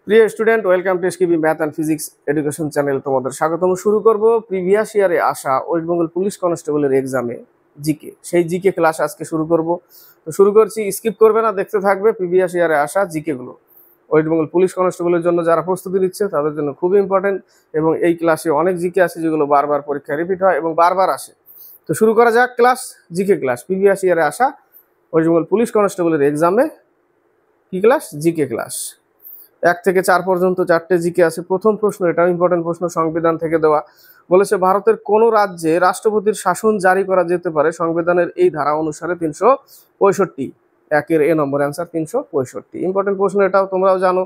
প্রিয় student, welcome to SKB math and physics education channel. তোমাদের স্বাগতম। শুরু করব প্রিভিয়াস ইয়ারে আসা ওয়েস্ট বেঙ্গল পুলিশ কনস্টেবলের এক্সামে জিকে, সেই জিকে ক্লাস আজকে শুরু করব। তো শুরু করছি, স্কিপ করবে না, দেখতে থাকবে প্রিভিয়াস ইয়ারে আসা জিকে গুলো। ওয়েস্ট বেঙ্গল পুলিশ কনস্টেবলের জন্য যারা প্রস্তুতি নিচ্ছে তাদের জন্য খুবই ইম্পর্টেন্ট, এবং এই ক্লাসে অনেক জিকে আছে যেগুলো বারবার পরীক্ষায় রিপিট হয় এবং বারবার আসে। তো শুরু করা যাক ক্লাস, জিকে ক্লাস, প্রিভিয়াস ইয়ারে আসা ওয়েস্ট বেঙ্গল পুলিশ কনস্টেবলের এক্সামে কি ক্লাস? GK class. 1 থেকে 4 পর্যন্ত 4টে জিকে আছে। প্রথম প্রশ্ন, এটাও ইম্পর্টেন্ট প্রশ্ন, সংবিধান থেকে দেওয়া। বলেছে ভারতের কোন রাজ্যে রাষ্ট্রপতির শাসন জারি করা যেতে পারে সংবিধানের এই ধারা অনুসারে? 365। 1-এর এ নম্বর অ্যান্সার 365। ইম্পর্টেন্ট প্রশ্ন, এটাও তোমরাও জানো।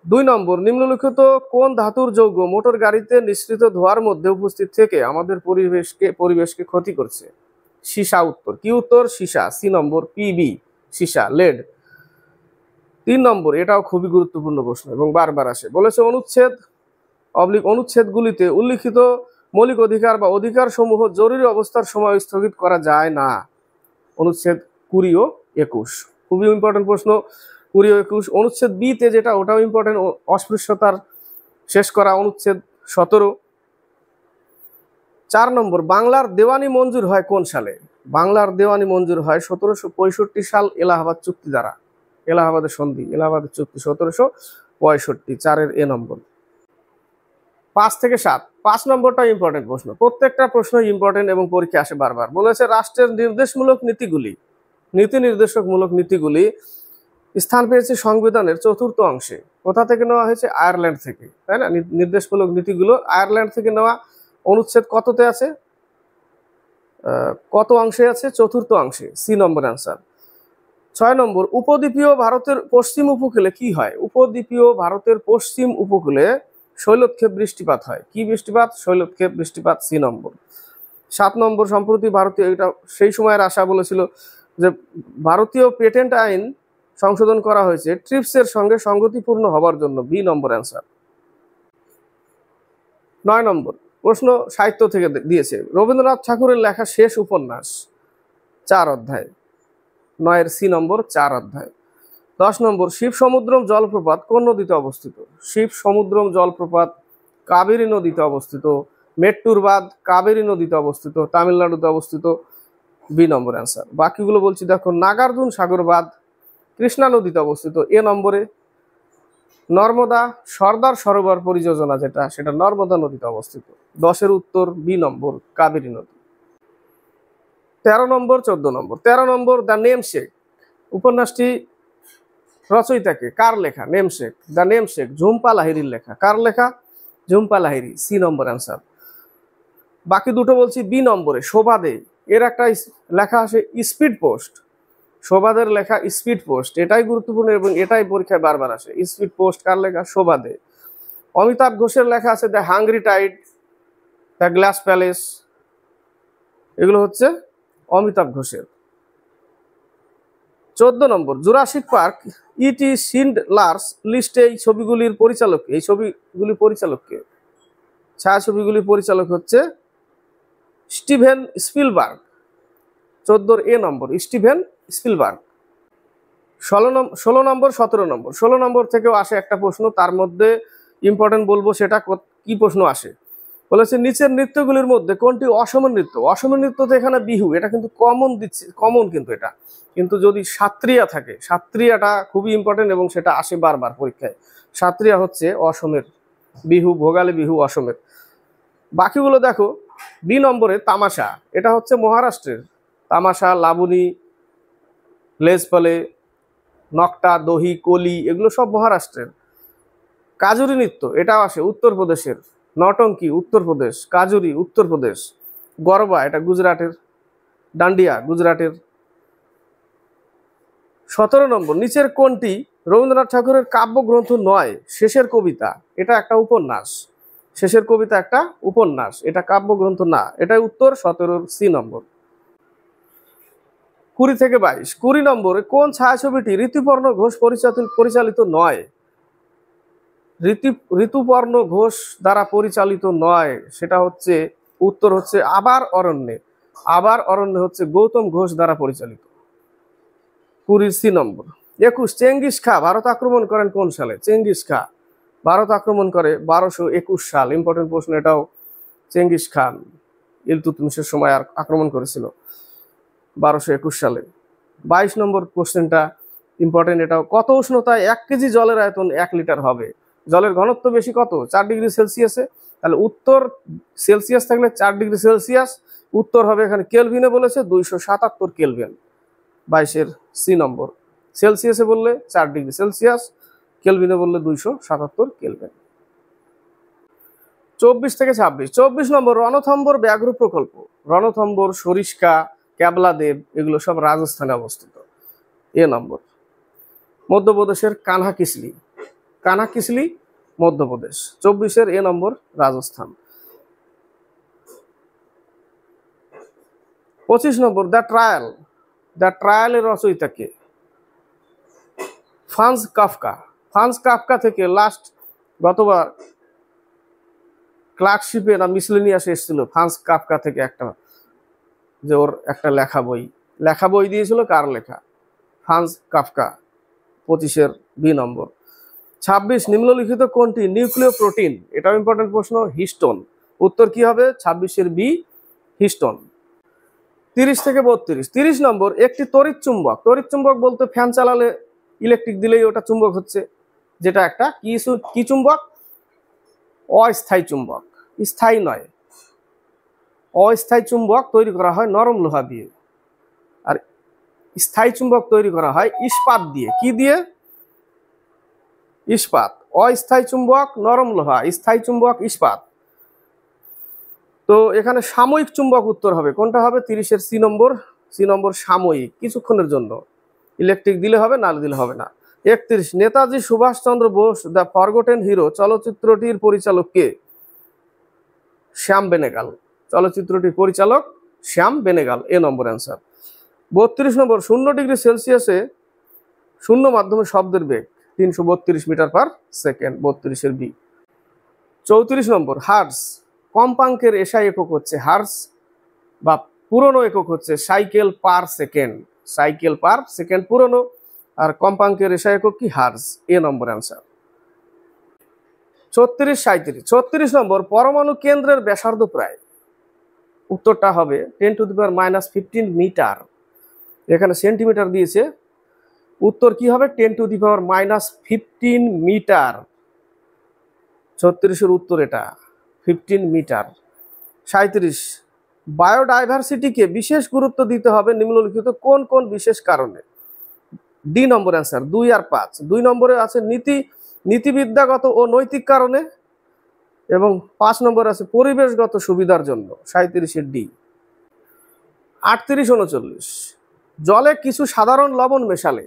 2 নম্বর, নিম্নলিখিত কোন ধাতুর যৌগ মোটর গাড়িতে নিঃসৃত ধোঁয়ার মধ্যে উপস্থিত থেকে আমাদের পরিবেশকে ক্ষতি করছে? সীসা উত্তর। কি উত্তর? সীসা। সি নম্বর, পিবি, সীসা, লেড। 3 নম্বর, এটাও খুবই গুরুত্বপূর্ণ প্রশ্ন এবং বারবার আসে। বলেছে অনুচ্ছেদগুলিতে উল্লিখিত মৌলিক অধিকার বা অধিকার সমূহ জরুরি অবস্থার সময় স্থগিত করা যায় না? অনুচ্ছেদ 20 ও 21। খুবই ইম্পর্টেন্ট প্রশ্ন। 20 ও 21। অনুচ্ছেদ বি তে যেটা, ওটাও ইম্পর্টেন্ট, অস্পৃশ্যতার শেষ করা, অনুচ্ছেদ 17। 4 নম্বর, বাংলার দেওয়ানি মঞ্জুর হয় কোন সালে? বাংলার দেওয়ানি মঞ্জুর হয় 1765 সাল এলাহাবাদ চুক্তি দ্বারা। এলাহাবাদের সন্ধি, এলাহাবাদের চুক্তি 1765। 4-এর এ নম্বর। 5 থেকে 7। 5 নম্বরটা ইম্পর্টেন্ট প্রশ্ন, প্রত্যেকটা প্রশ্ন ইম্পর্টেন্ট এবং পরীক্ষা আসে বারবার। বলেছে রাষ্ট্রের নীতি নির্দেশকমূলক নীতিগুলি স্থান পেয়েছে সংবিধানের 4র্থ অংশে। কোথা থেকে নেওয়া হয়েছে? আয়ারল্যান্ড থেকে, তাই না? নির্দেশমূলক নীতিগুলো আয়ারল্যান্ড থেকে নেওয়া। অনুচ্ছেদ কততে আছে? কত অংশে আছে? 4র্থ অংশে। সি নম্বর অ্যান্সার। 6 নম্বর, উপদ্বীপীয় ভারতের পশ্চিম উপকূলে কি হয়? উপদ্বীপীয় ভারতের পশ্চিম উপকূলে শৈলক্ষেপ বৃষ্টিপাত হয়। কি বৃষ্টিপাত? শৈলক্ষেপ বৃষ্টিপাত। সি নম্বর। 7 নম্বর, সম্প্রতি ভারতীয়, এটা সেই সময়ের আশা বলেছিল যে ভারতীয় পেটেন্ট আইন সংশোধন করা হয়েছে ট্রিপসের সঙ্গে সঙ্গতিপূর্ণ হবার জন্য। B number answer. 9 নম্বর প্রশ্ন, সাহিত্য থেকে দিয়েছে। রবীন্দ্রনাথ ঠাকুরের লেখা শেষ উপন্যাস? 4 অধ্যায়। 9-এর সি নম্বর, 4 অধ্যায়। 10 নম্বর, শিব সমুদ্রম জলপ্রপাত কোন নদীতে অবস্থিত? শিব সমুদ্রম জলপ্রপাত কাবেরী নদীতে অবস্থিত। মেট্টুর বাঁধ কাবেরী নদীতে অবস্থিত, তামিলনাড়ুতে অবস্থিত। B number answer. বাকিগুলো বলছি দেখো। নাগার্জুন সাগর বাঁধ কৃষ্ণা নদীতে অবস্থিত। এ নম্বরে। নর্মদা সর্দার সরোবর পরিযোজনা যেটা, সেটা নর্মদা নদীতে অবস্থিত। 10-এর উত্তর বি নম্বর, কাবেরী নদী। 13 নম্বর, 14 নম্বর। 13 নম্বর, দ্য নেমসেক উপন্যাসটি রচয়িতাকে, কার লেখা? নেমসেক, দ্য নেমসেক ঝুম্পা লাহিড়ীর লেখা। কার লেখা? ঝুম্পা লাহিড়ী। সি নম্বর অ্যান্সার। বাকি দুটো বলছি। বি নম্বরে, শোভাদে, এর একটা লেখা আছে স্পিড পোস্ট। শোভাদের লেখা স্পিড পোস্ট, এটাই গুরুত্বপূর্ণ এবং এটাই পরীক্ষায় বারবার আসে। স্পিড পোস্ট কার লেখা? শোভাদে। অমিতাভ ঘোষের লেখা আছে the hungry tide, the glass palace, এগুলো হচ্ছে অমিতাভ ঘোষের। 14 number, Jurassic Park ET Schindler's লিস্টে এই ছবিগুলির পরিচালক, এই ছবিগুলি পরিচালককে? ছায়াছবিগুলির পরিচালক হচ্ছে স্টিভেন স্পিলবার্গ। 14-এর এ নম্বর, স্টিভেন স্পিলবার্গ। 16 নম্বর, 17 নম্বর। 16 নম্বর থেকেও আসে একটা প্রশ্ন, তার মধ্যে ইম্পর্টেন্ট বলবো সেটা কি প্রশ্ন আসে। বলেছে নিচের নৃত্যগুলির মধ্যে কোনটি অসমের নৃত্য? অসমের নৃত্য তো এখানে বিহু, এটা কিন্তু কমন দিচ্ছে, কমন কিন্তু এটা। কিন্তু যদি সাত্রিয়া থাকে, সাত্রিয়াটা খুবই ইম্পর্টেন্ট এবং সেটা আসে বারবার পরীক্ষায়। সাত্রিয়া হচ্ছে অসমের বিহু, ভোগালী বিহু অসমের। বাকিগুলো দেখো। বি নম্বরে তামাশা, এটা হচ্ছে মহারাষ্ট্রের। তামাশা, লাবণী, লেজপালে, নকটা, দহি, কলি, এগুলো সব মহারাষ্ট্রের। কাজুরি নৃত্য, এটাও আসে উত্তরপ্রদেশের। নটঙ্কি উত্তরপ্রদেশ, কাজুরি উত্তরপ্রদেশ। গরবা, এটা গুজরাটের। ডান্ডিয়া গুজরাটের। 17 নম্বর, নিচের কোনটি রবীন্দ্রনাথ ঠাকুরের কাব্যগ্রন্থ নয়? শেষের কবিতা, এটা একটা উপন্যাস। শেষের কবিতা একটা উপন্যাস, এটা কাব্যগ্রন্থ না। এটাই উত্তর, 17-র সি নম্বর। 20 থেকে 22। 20 নম্বরে কোন ছায়াছবিটি ঋতুপর্ণ ঘোষ পরিচালিত নয়? ঋতুপর্ণ ঘোষ দ্বারা পরিচালিত নয়, সেটা হচ্ছে উত্তর হচ্ছে আবার অরণ্যে। আবার অরণ্যে হচ্ছে গৌতম ঘোষ দ্বারা পরিচালিত। 20 সি নম্বর। 21 চেঙ্গিস খা ভারত আক্রমণ করেন কোন সালে? চেঙ্গিস খা ভারত আক্রমণ করে 1221 সাল। ইম্পর্টেন্ট প্রশ্ন এটাও। চেঙ্গিস খান ইলতুৎমিশের সময় আক্রমণ করেছিল 1221 সালে। 22 নম্বর কোশ্চেনটা ইম্পর্টেন্ট এটাও। কত উষ্ণতায় 1 কেজি জলের আয়তন 1 লিটার হবে? জলের ঘনত্ব বেশি কত? 4 ডিগ্রি সেলসিয়াসে। তাহলে উত্তর সেলসিয়াস থাকলে 4 ডিগ্রি সেলসিয়াস, উত্তর হবে এখানে কেলভিনে বলেছে 277 কেলভিন। 22-এর সি নম্বর। সেলসিয়াসে বললে 4 ডিগ্রি সেলসিয়াস, কেলভিনে বললে 277 কেলভিন। 24 থেকে 26। 24 নম্বর রণথম্বর ব্যাঘ্র প্রকল্প। রণথম্বর, সরিষ্কা, ক্যাবলাদেব এগুলো সব রাজস্থানে অবস্থিত। A number. মধ্যপ্রদেশের কানহাকিসলি, কানহাকিসলি মধ্যপ্রদেশ। 24-এর A number Rajasthan. 25 number the trial. The ট্রায়ালের রচয়িতা কে? Franz Kafka. ফ্রান্স কাফকা থেকে লাস্ট গতবার ক্লার্কশিপে না মিসলেনিয়াসে এসেছিল ফ্রান্স কাফকা থেকে একটা, যে ওর একটা লেখা বই দিয়েছিল। কার লেখা? Franz Kafka. 25-এর বি নম্বর। 26 নিম্নলিখিত কোনটি নিউক্লিয় প্রোটিন? এটাও ইম্পর্টেন্ট প্রশ্ন। হিস্টোন। উত্তর কি হবে? 26-এর বি হিস্টোন। 30 থেকে 32। 30 নম্বর একটি তড়িৎ চুম্বক। তড়িৎ চুম্বক বলতে ফ্যান চালালে ইলেকট্রিক দিলেই ওটা চুম্বক হচ্ছে, যেটা একটা কি চুম্বক? অস্থায়ী চুম্বক। স্থায়ী নয়, অস্থায়ী চুম্বক তৈরি করা হয় নরম লোহা দিয়ে, আর স্থায়ী চুম্বক তৈরি করা হয় ইস্পাত দিয়ে। কি দিয়ে? ইস্পাত। অস্থায়ী চুম্বক নরম লোহা, স্থায়ী চুম্বক ইস্পাত। তো এখানে সাময়িক চুম্বক উত্তর হবে। কোনটা হবে? 30-এর সি নম্বর। সি নম্বর সাময়িক, কিছুক্ষণের জন্য। ইলেকট্রিক দিলে হবে, না দিলে হবে না। 31 Netaji Subhash Chandra Bose the forgotten hero চলচ্চিত্রটির পরিচালক কে? শ্যাম বেনেগাল। চলচ্চিত্রটির পরিচালক Shyam Benegal. A number answer. 32 number 0 degree সেলসিয়াসে শূন্য মাধ্যমে শব্দের বেগ 332 মিটার পার সেকেন্ড। 32-এর বি। 34 number hertz. কম্পাঙ্কের এসআই একক হচ্ছে হার্টজ, বা পুরনো একক হচ্ছে cycle per second. Cycle per second পুরনো, আর কম্পাঙ্কের এসআই একক কি? হার্টজ। এ নম্বর অ্যান্সার। 36, 37। 36 নম্বর পরমাণু কেন্দ্রের ব্যাসার্ধ প্রায়। উত্তরটা হবে 10⁻⁻15 মিটার। এখানে সেন্টিমিটার দিয়েছে, উত্তর কি হবে? 10⁻⁻15 মিটার। 36-এর উত্তর এটা 15 মিটার। 37 বায়োডাইভার্সিটিকে বিশেষ গুরুত্ব দিতে হবে নিম্নলিখিত কোন কোন বিশেষ কারণে? D number answer. 2 আর 5। 2 নম্বরে আছে নীতিবিদ্যাগত ও নৈতিক কারণে, এবং 5 নম্বরে আছে পরিবেশগত সুবিধার জন্য। 37-এর ডি। 38, 39 জলে কিছু সাধারণ লবণ মেশালে,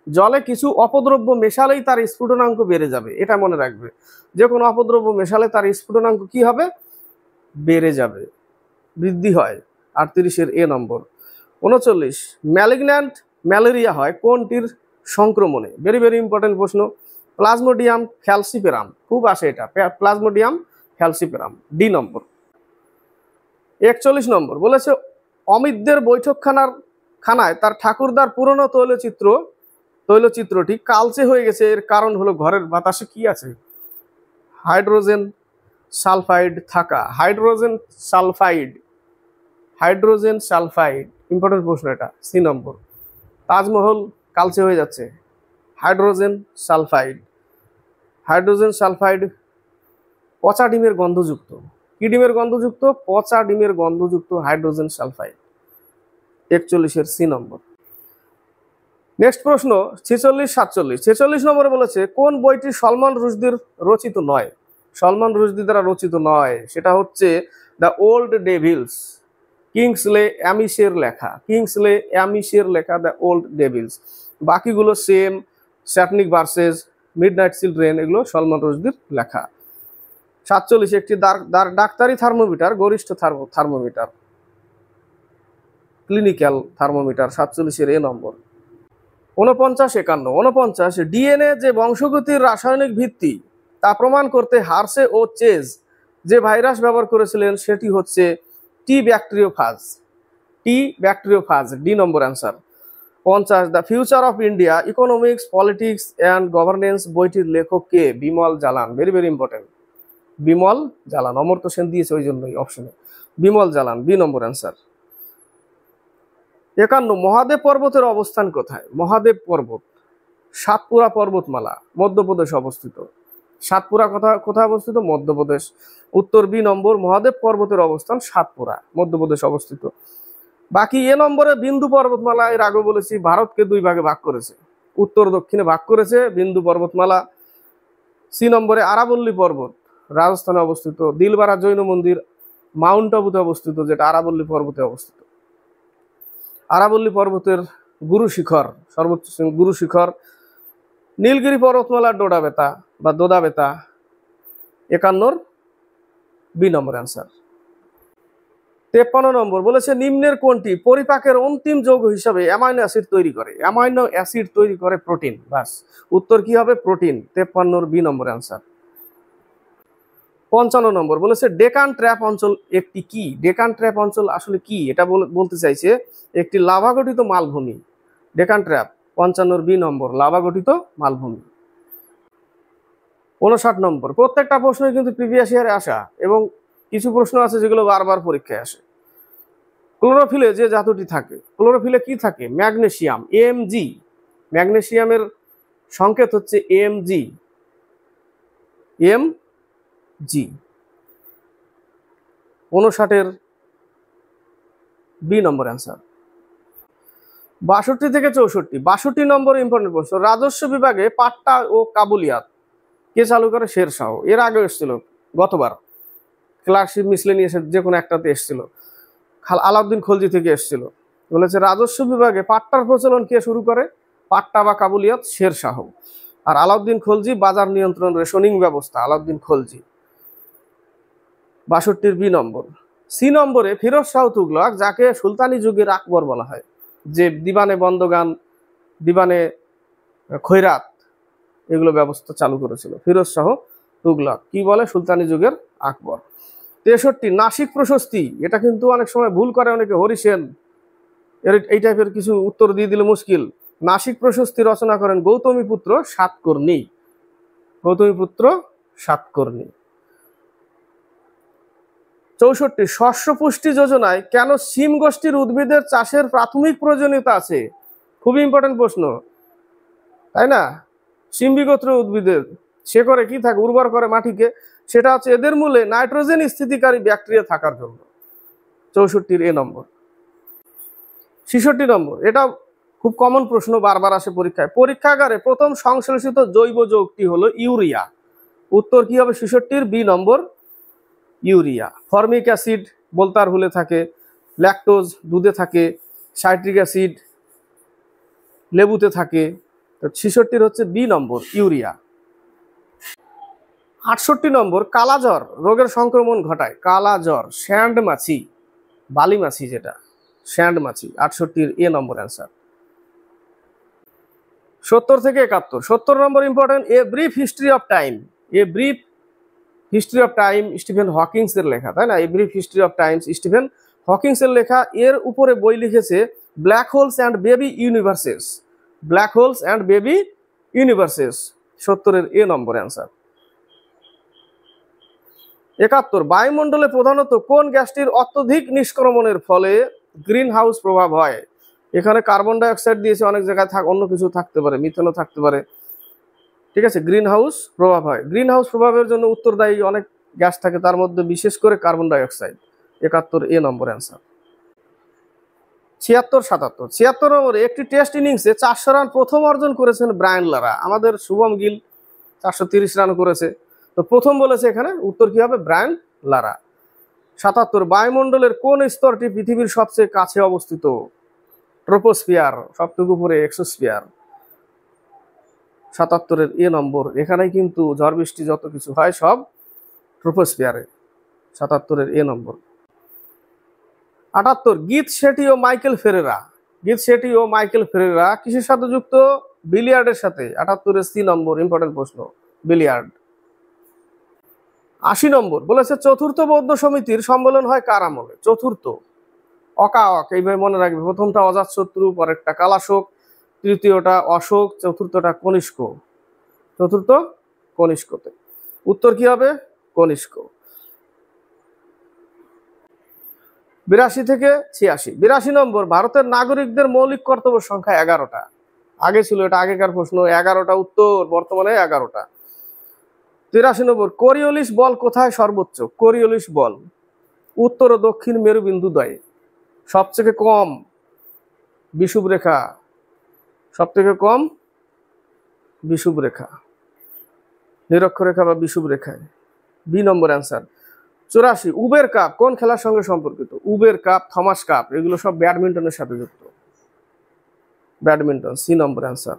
জলে কিছু অপদ্রব্য মেশালেই তার স্ফুটনাঙ্ক বেড়ে যাবে। এটা মনে রাখবে, যে কোনো অপদ্রব্য মেশালে তার স্ফুটনাঙ্ক কি হবে? বেড়ে যাবে, বৃদ্ধি হয়। 38-এর এ নম্বর। 39 ম্যালিগন্যান্ট ম্যালেরিয়া হয় কোনটির সংক্রমণে? ভেরি ভেরি ইম্পর্টেন্ট প্রশ্ন। Plasmodium falciparum. খুব আসে এটা, প্লাজমোডিয়াম ফ্যালসিপেরাম। ডি নম্বর। 41 নম্বর বলেছে অমিতদের বৈঠকখানায় তার ঠাকুরদার পুরনো তৈলচিত্রটি কালচে হয়ে গেছে, এর কারণ হলো ঘরের বাতাসে কি আছে? হাইড্রোজেন সালফাইড থাকা। হাইড্রোজেন সালফাইড ইম্পর্টেন্ট প্রশ্ন এটা। সি নম্বর। তাজমহল কালচে হয়ে যাচ্ছে, হাইড্রোজেন সালফাইড পচা ডিমের গন্ধযুক্ত। কি ডিমের গন্ধযুক্ত? পচা ডিমের গন্ধযুক্ত হাইড্রোজেন সালফাইড। 41-এর সি নম্বর। নেক্সট প্রশ্ন 46, 47। 46 নম্বরে বলেছে কোন বইটি সলমান রুশদির রচিত নয়? সলমান রুশদি দ্বারা রচিত নয়, সেটা হচ্ছে দ্য ওল্ড ডেভিলস। কিংসলে অ্যামিসের লেখা দ্য ওল্ড ডেভিলস। বাকিগুলো সেম, স্যাটনিক ভার্সেস, মিডনাইট চিলড্রেন, এগুলো সলমান রুশদির লেখা। 47 একটি ডাক্তারি থার্মোমিটার, গরিষ্ঠ থার্মোমিটার, ক্লিনিক্যাল থার্মোমিটার। 47-এর এ নম্বর। 49, 51। 49 ডিএনএ যে বংশগতির রাসায়নিক ভিত্তি তা প্রমাণ করতে হার্সে ও চেজ যে ভাইরাস ব্যবহার করেছিলেন সেটি হচ্ছে T bacteriophage. D number answer. 50 the future of India economics politics and governance বইটির লেখক কে? Bimal Jalan. Very very important, Bimal Jalan. Amartya Sen দিয়েছে ওই জন্যই অপশনে Bimal Jalan, B number answer. 51 Mahadev পর্বতের অবস্থান কোথায়? মহাদেব পর্বত সাতপুরা পর্বতমালা, মধ্যপ্রদেশ অবস্থিত। সাতপুরা কোথায় অবস্থিত? মধ্যপ্রদেশ। উত্তর বি নম্বর, মহাদেব পর্বতের অবস্থান সাতপুরা, মধ্যপ্রদেশ অবস্থিত। বাকি এ নম্বরে বিন্দু পর্বতমালা, এর আগে বলেছি ভারতকে দুই ভাগে ভাগ করেছে, উত্তর দক্ষিণে ভাগ করেছে বিন্দু পর্বতমালা। সি নম্বরে আরাবল্লী পর্বত, রাজস্থানে অবস্থিত। দিলবারা জৈন মন্দির মাউন্ট আবুতে অবস্থিত, যেটা আরাবল্লী পর্বতে অবস্থিত। আরাবল্লী পর্বতের গুরু শিখর, সর্বোচ্চ গুরু শিখর। নীলগিরি পর্বতমালার ডোডাবেতা বা দোদাবেতা। 51 B number answer. 53 নম্বর বলেছে নিম্নের কোনটি পরিপাকের অন্তিম যৌগ হিসাবে অ্যামাইনো অ্যাসিড তৈরি করে? অ্যামাইনো অ্যাসিড তৈরি করে প্রোটিন। বাস, উত্তর কি হবে? প্রোটিন। 53 B number answer. 55 নম্বর বলেছে ডেকান ট্র্যাপ অঞ্চল একটি কি? ডেকান ট্র্যাপ অঞ্চল আসলে কি? এটা বলতে চাইছে একটি লাভা গঠিত মালভূমি। ডেকান ট্র্যাপ 55 বি নম্বর, লাভা গঠিত মালভূমি। 59 নম্বর, প্রত্যেকটা প্রশ্নই কিন্তু প্রিভিয়াস ইয়ারে আসা এবং কিছু প্রশ্ন আছে যেগুলো বারবার পরীক্ষায় আসে। ক্লোরোফিলে যে ধাতুটি থাকে, ক্লোরোফিলে কি থাকে? Magnesium, MG. ম্যাগনেসিয়ামের সংকেত হচ্ছে MG, MG. 59 B number answer. 62 থেকে 64, 62 নম্বর ইম্পর্টেন্ট প্রশ্ন। রাজস্ব বিভাগে পাট্টা ও কাবুলিয়াত কে চালু করে? শেরশাহ। এর আগে এসেছিল গতবার, ক্লার্কশিপ মিসলেনিয়াস যে কোনো একটাতে এসেছিল, আলাউদ্দিন খলজি থেকে এসেছিল। বলেছে রাজস্ব বিভাগে পাট্টার প্রচলন কে শুরু করে? পাট্টা বা কাবুলিয়াত শেরশাহ। আর আলাউদ্দিন খলজি বাজার নিয়ন্ত্রণ, রেশনিং ব্যবস্থা আলাউদ্দিন খলজি। 62 বি নম্বর। সি নম্বরে ফিরোজ শাহ তুগলক, যাকে সুলতানি যুগের আকবর বলা হয়, যে দিবানে বন্দগান, দিবানে খৈরাত এগুলো ব্যবস্থা চালু করেছিল, ফিরোজ শাহ তুগলক কি বলে? সুলতানি যুগের আকবর। 63 নাসিক প্রশস্তি, এটা কিন্তু অনেক সময় ভুল করে অনেকে, হরিসেন এই টাইপের কিছু উত্তর দিয়ে দিলে মুশকিল। নাসিক প্রশস্তি রচনা করেন গৌতমীপুত্র সাতকর্ণী, গৌতমীপুত্র সাতকর্ণী। 64 শস্য পুষ্টি যোজনায় কেন সিম গোষ্ঠীর উদ্ভিদের চাষের প্রাথমিক প্রয়োজনীয়তা আছে? খুবই ইম্পর্টেন্ট প্রশ্ন, তাই না? সিম্বি গোত্র উদ্ভিদের শেকড়ে কি থাকে? উর্বর করে মাটিকে, সেটা হচ্ছে এদের মূলে নাইট্রোজেন স্থিতিকারী ব্যাকটেরিয়া থাকার জন্য। 64 এ নম্বর। 66 নম্বর, এটা খুব কমন প্রশ্ন, বারবার আসে পরীক্ষায়। পরীক্ষাগারে প্রথম সংশ্লেষিত জৈব যৌগটি হলো ইউরিয়া। উত্তর কি হবে? 66 বি নম্বর, ইউরিয়া। ফর্মিক অ্যাসিড বলতার হুলে থাকে, ল্যাকটোজ দুধে থাকে, সাইট্রিক অ্যাসিড লেবুতে থাকে। তো 66 হচ্ছে বি নম্বর, ইউরিয়া। 68 নম্বর, কালাজ্বর রোগের সংক্রমণ ঘটায়। কালাজ্বর স্যান্ড মাছি, বালি মাছি, যেটা স্যান্ড মাছি। 68 এ নম্বর অ্যান্সার। 70 থেকে 71, 70 number important. A brief history of time, a brief history of time Stephen Hawkings এর লেখা, তাই না? A brief history of times Stephen Hawkings এর লেখা। এর উপরে বই লিখেছে black holes and baby universes, black holes and baby universes. 70 এ নম্বর অ্যান্সার। 71 বায়ুমণ্ডলে প্রধানত কোন গ্যাসটির অত্যধিক নিষ্ক্রমণের ফলে গ্রিন হাউস প্রভাব হয়? এখানে কার্বন ডাই অক্সাইড দিয়েছে, অনেক জায়গায় অন্য কিছু থাকতে পারে, মিথেনও থাকতে পারে, ঠিক আছে? গ্রিন হাউস প্রভাব হয়। গ্রিন হাউস প্রভাবের জন্য উত্তরদায়ী অনেক গ্যাস থাকে, তার মধ্যে বিশেষ করে কার্বন ডাই অক্সাইড। 71 এ নম্বর অ্যান্সার। 76, 77, 76 নম্বরে একটি টেস্ট ইনিংসে 400 রান প্রথম অর্জন করেছেন ব্রায়ান লারা। আমাদের শুভম গিল 430 রান করেছে, তো প্রথম বলেছে এখানে, উত্তর কি হবে? Brian Lara. 77 বায়ুমণ্ডলের কোন স্তরটি পৃথিবীর সবচেয়ে কাছে অবস্থিত? ট্রোপোস্ফিয়ার, সবথেকে উপরে এক্সোস্ফিয়ার। 77 এ নম্বর। এখানেই কিন্তু ঝড় বৃষ্টি যত কিছু হয় সব ট্রোপোস্ফিয়ারে। 77 এ নম্বর। 78 গীত শেঠি ও মাইকেল ফেরেরা, গীত শেঠি ও মাইকেল ফেরেরা কিসের সাথে যুক্ত? বিলিয়ার্ডের সাথে। 78 সি নম্বর ইম্পর্টেন্ট প্রশ্ন, বিলিয়ার্ড। 80 নম্বর বলেছে চতুর্থ বৌদ্ধ সমিতির সম্মেলন হয় কার আমলে? চতুর্থ, অকাওক, এইভাবে মনে রাখবে। প্রথমটা অজাতশত্রু, পরেরটা কালাশোক, তৃতীয়টা অশোক, চতুর্থটা কনিষ্ক, চতুর্থ কনিষ্কতে। উত্তর কি হবে? কনিষ্ক। 82 থেকে 86। 82 নম্বর, ভারতের নাগরিকদের মৌলিক কর্তব্য সংখ্যা 11টা। আগে ছিল, এটা আগেকার প্রশ্ন। 11টা উত্তর, বর্তমানে 11টা। 83 নম্বর, কোরিওলিস বল কোথায় সর্বোচ্চ? কোরিওলিস বল উত্তর ও দক্ষিণ মেরুবিন্দুদ্বয়ে। সবথেকে কম বিষুবরেখা, সবথেকে কম বিষুবরেখা, নিরক্ষরেখা বা বিষুবরেখায়। B number answer. 84, Uber cup কোন খেলার সঙ্গে সম্পর্কিত? উবের কাপ, থমাস কাপ, এগুলো সব ব্যাডমিন্টনের সাথে যুক্ত। ব্যাডমিন্টন, সি নম্বর অ্যান্সার।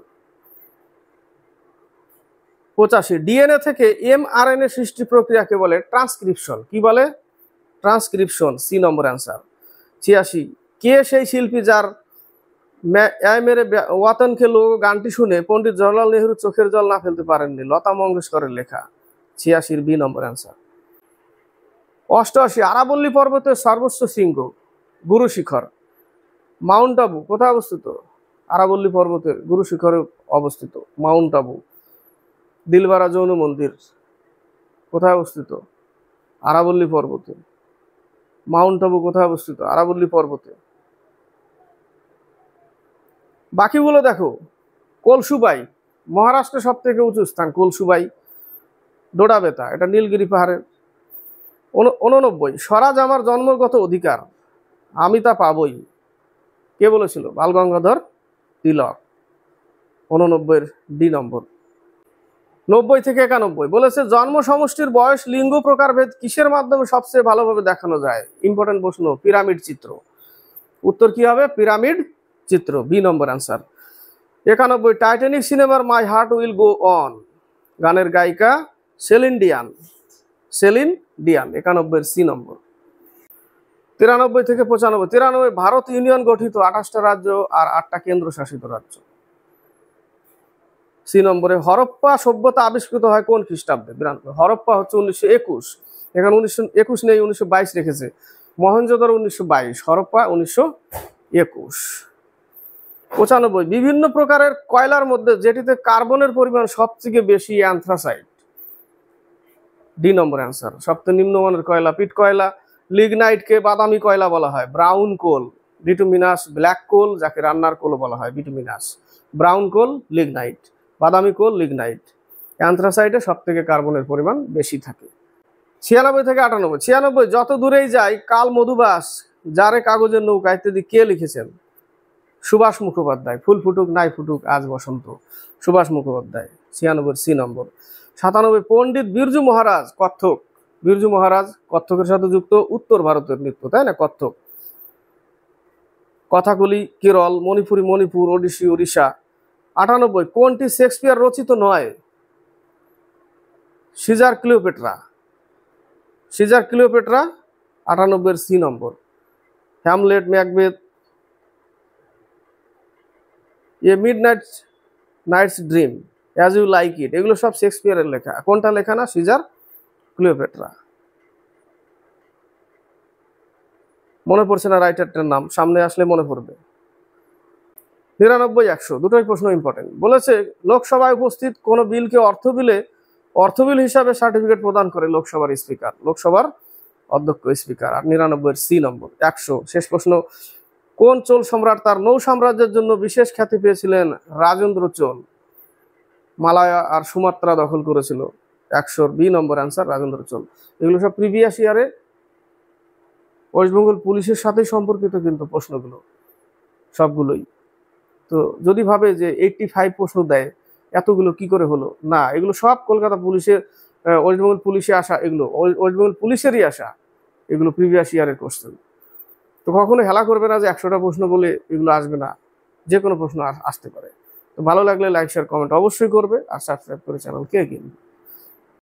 85, ডিএনএ থেকে এমআরএনএ সৃষ্টি প্রক্রিয়াকে বলে ট্রান্সক্রিপশন। কি বলে? ট্রান্সক্রিপশন, সি নম্বর অ্যান্সার। 86, কে সেই শিল্পী যার মেরে ওয়াতন খেলো গানটি শুনে পণ্ডিত জওহরলাল নেহরু চোখের জল না ফেলতে পারেননি? লতা মঙ্গেশকরের লেখা। 86 বি নম্বর অ্যান্সার। 88, আরাবল্লী পর্বতের সর্বোচ্চ শৃঙ্গ গুরু শিখর মাউন্ট আবু কোথায় অবস্থিত? আরাবল্লী পর্বতের গুরু শিখরে অবস্থিত মাউন্ট আবু। দিলবারা জৈন মন্দির কোথায় অবস্থিত? আরাবল্লী পর্বতে। মাউন্ট আবু কোথায় অবস্থিত? আরাবল্লী পর্বতে। বাকিগুলো দেখো। কলসুবাই মহারাষ্ট্রের সব থেকে উঁচু স্থান, কলসুবাই। ডোডাবেতা, এটা নীলগিরি পাহাড়ের। 89, স্বরাজ আমার জন্মগত অধিকার, আমি তা পাবই, কে বলেছিল? বাল গঙ্গাধর তিলক। 89 ডি নম্বর। 90 থেকে 91 বলেছে জন্ম সমষ্টির বয়স লিঙ্গ প্রকারভেদ কিসের মাধ্যমে সবচেয়ে ভালোভাবে দেখানো যায়? ইম্পর্টেন্ট প্রশ্ন। পিরামিড চিত্র। উত্তর কি হবে? পিরামিড চিত্র, বি নম্বর অ্যান্সার। 91, টাইটানিক সিনেমার my heart will go on গানের গায়িকা সেলিন ডিয়ান। সেলিন ডিয়ান, 91 সি নম্বর। 93 থেকে 95। 93, ভারত ইউনিয়ন গঠিত 28টা রাজ্য আর 8টা কেন্দ্রশাসিত রাজ্য। সি নম্বরে। হরপ্পা সভ্যতা আবিষ্কৃত হয় কোন খ্রিস্টাব্দে? 92, হরপ্পা হচ্ছে 1921। এখানে 1921 নেই, 1922 রেখেছে। মহেঞ্জোদারো 1922, হরপ্পা 1921। 95, বিভিন্ন প্রকারের কয়লার মধ্যে যেটিতে কার্বনের পরিমাণ সবথেকে বেশি অ্যান্থ্রাসাইট। D number answer. সবচেয়ে নিম্নমানের কয়লা পিট কয়লা। লিগনাইটকে বাদামি কয়লা বলা হয়, ব্রাউন কোল। বিটুমিনাস ব্ল্যাক কোল, যাকে রান্নার কোল বলা হয়, বিটুমিনাস। ব্রাউন কোল লিগনাইট, বাদামি কোল লিগনাইট। অ্যান্থ্রাসাইটে সব থেকে কার্বনের পরিমাণ বেশি থাকে। 96 থেকে 98। 96, যত দূরেই যায় কাল মধুবাস, যারে কাগজের নৌকা ইত্যাদি কে লিখেছেন? সুভাষ মুখোপাধ্যায়। ফুল ফুটুক নাই ফুটুক আজ বসন্ত, সুভাষ মুখোপাধ্যায়। 96 সি নম্বর। 97, পণ্ডিত বিরজু মহারাজ কত্থক। বিরজু মহারাজ কত্থকের সাথে যুক্ত, উত্তর ভারতের নৃত্য, তাই না? কত্থক। কথাকলি কেরল, মণিপুরি মণিপুর, ওডিসি ওড়িশা। 98, কোনটি শেক্সপিয়ার রচিত নয়? Caesar Cleopatra. Caesar Cleopatra 98 C number. Hamlet, Macbeth, a night's dream, as you like it, এগুলো সব শেক্সপিয়ারের লেখা। কোনটা লেখা না? Caesar Cleopatra. মনে পড়ছে না রাইটারটার নাম, সামনে আসলে মনে পড়বে। 99, 100 দুটোই প্রশ্ন ইম্পর্টেন্ট। বলেছে লোকসভায় উপস্থিত কোন বিলকে অর্থ বিল হিসাবে সার্টিফিকেট প্রদান করে লোকসভার স্পিকার, লোকসভার অধ্যক্ষ, স্পিকার। আর 99 সি নম্বর। 100 শেষ প্রশ্ন। কোন চোল সম্রাট তার নৌ সাম্রাজ্যের জন্য বিশেষ খ্যাতি পেয়েছিলেন? রাজেন্দ্র চোল। মালায়া আর সুমাত্রা দখল করেছিল। 100 B number answer, Rajendra Chola. এগুলো সব প্রিভিয়াস ইয়ারে ওয়েস্ট বেঙ্গল পুলিশের সাথেই সম্পর্কিত কিন্তু প্রশ্নগুলো সবগুলোই। তো যদি ভাবে যে 85 প্রশ্ন দেয়, এতগুলো কি করে হলো? না, এগুলো সব কলকাতা পুলিশের, ওয়েস্ট বেঙ্গল পুলিশে আসা, এগুলো ওয়েস্ট বেঙ্গল পুলিশেরই আসা, এগুলো প্রিভিয়াস ইয়ারের কোশ্চেন। তো কখনো হেলা করবে না যে 100টা প্রশ্ন বলে এগুলো আসবে না, যে কোনো প্রশ্ন আসতে পারে। তো ভালো লাগলে লাইক শেয়ার কমেন্ট অবশ্যই করবে, আর সাবস্ক্রাইব করে চ্যানেলকে এগিয়ে